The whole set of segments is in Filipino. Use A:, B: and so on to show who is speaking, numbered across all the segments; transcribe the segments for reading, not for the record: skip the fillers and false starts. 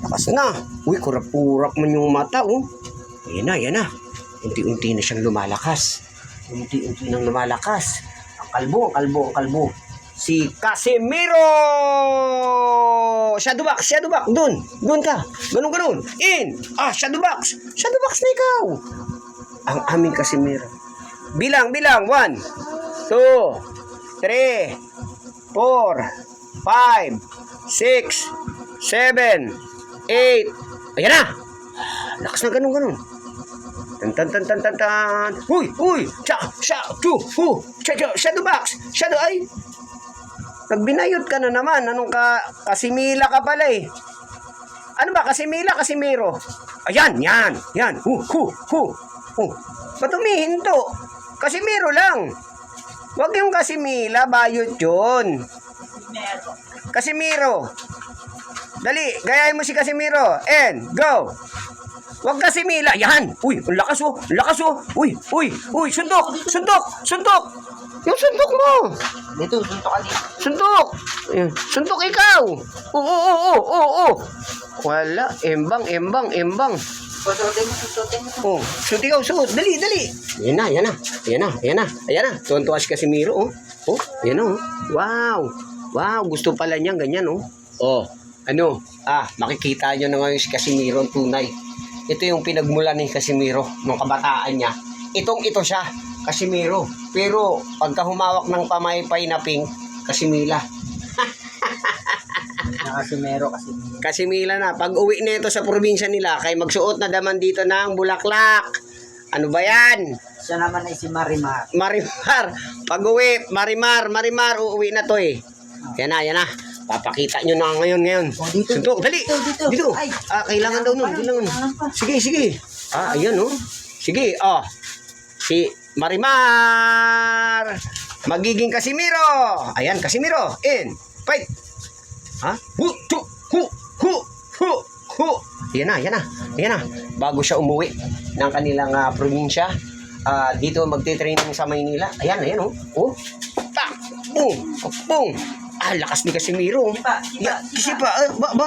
A: Lakas na. Uy, kurap-kurap man yung mata, oh. Ayan na. Unti-unti na siyang lumalakas. Unti-unti nang lumalakas. Ang kalbo. Si Casimiro! Shadow box. Doon ka. Ganun. In. Shadow box na ikaw. Ang aming Casimiro. Bilang. 1, 2, 3, 4, 5, 6, 7, 8. Ayan na. Lakas na ganun. Tan. Huy. Shadow box. Ay. Nagbinayot ka na naman. Anong ka? Kasimila ka pala eh. Ano ba? Casimiro. Ayan. Ba't humihinto? Casimiro lang. Huwag yung Casimila. Bayot yun. Casimiro. Dali. Gayahin mo si Casimiro. And go. Huwag Casimila. Yan. Uy. Ang lakas oh. Uy. Suntok. Yung suntok mo.
B: Dito, suntok ka dito.
A: Suntok. Ayan. Suntok ikaw. Oo. Wala. Embang.
B: Susutin mo.
A: Shoot ikaw. Dali. Ayan na. Tuwan-tuwa si Casimiro. Ayan o. Wow. Gusto pala niyan. Ganyan o. Makikita nyo na ngayon si Casimiro ang tunay. Ito yung pinagmula ni Casimiro nung kabataan niya. Ito siya. Casimiro. Pero pagka humawak ng pamaypay na pink, Casimila.
B: Casimiro.
A: Casimila na. Pag uwi nito sa probinsya nila, kay magsuot na daman dito ng bulaklak. Ano ba yan?
B: Siya naman ay si Marimar.
A: Pag uwi, Marimar, uuwi na to eh. Yan na. Papakita nyo na ngayon.
B: Dito.
A: Suntok, dali. Dito.
B: Ay.
A: Kailangan daw nun. Sige. Ayan oh. Sige, si Marimar magiging Casimiro. Ayan, Casimiro. In. Fight. Hu. Yan na. Bago siya umuwi ng kanilang probinsya, dito magte-training sa Maynila. Ayan oh. Tak. Pung. Lakas ni Casimiro. Sipa.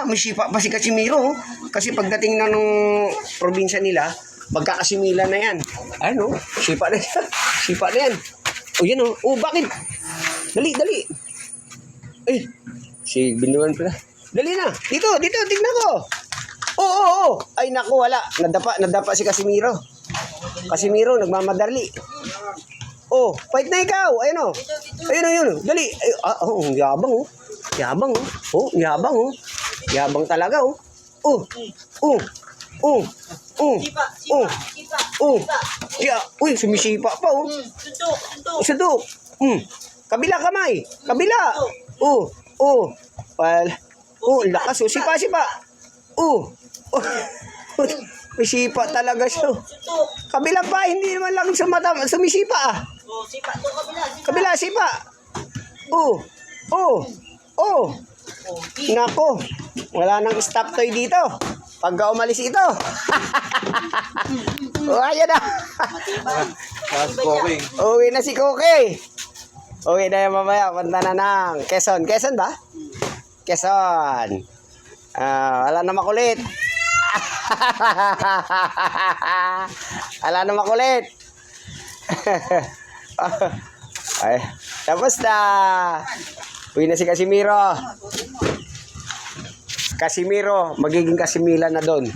A: May sipa pa si Casimiro. Kasi pagdating na nung probinsya nila, magkakasimila na yan. Ayun sipa na yan. Yan bakit? Dali. Ay, si Binuan pala. Dali na. Dito, tignan ko. Oo. Ay, naku, wala. Nadapa si Casimiro. Casimiro, nagmamadali. Fight na ikaw. Ayun. Dali. Ang yabang Yabang talaga Uy, sumisipa pa Suntok. Kabila kamay. Lakas sipa. May sipa talaga siya. Kabila pa, hindi naman lang sumisipa
B: Sipa to
A: Kabila, sipa. Nako, wala nang stop toy dito. Pagka umalis ito. Ayan na. Uwi na si Cookie. Uwi na yan mamaya. Punta na ng Quezon. Quezon ba? Quezon. Wala na makulit. Ay, tapos na. Uwi na si Casimiro. Casimiro, magiging Casimila na doon.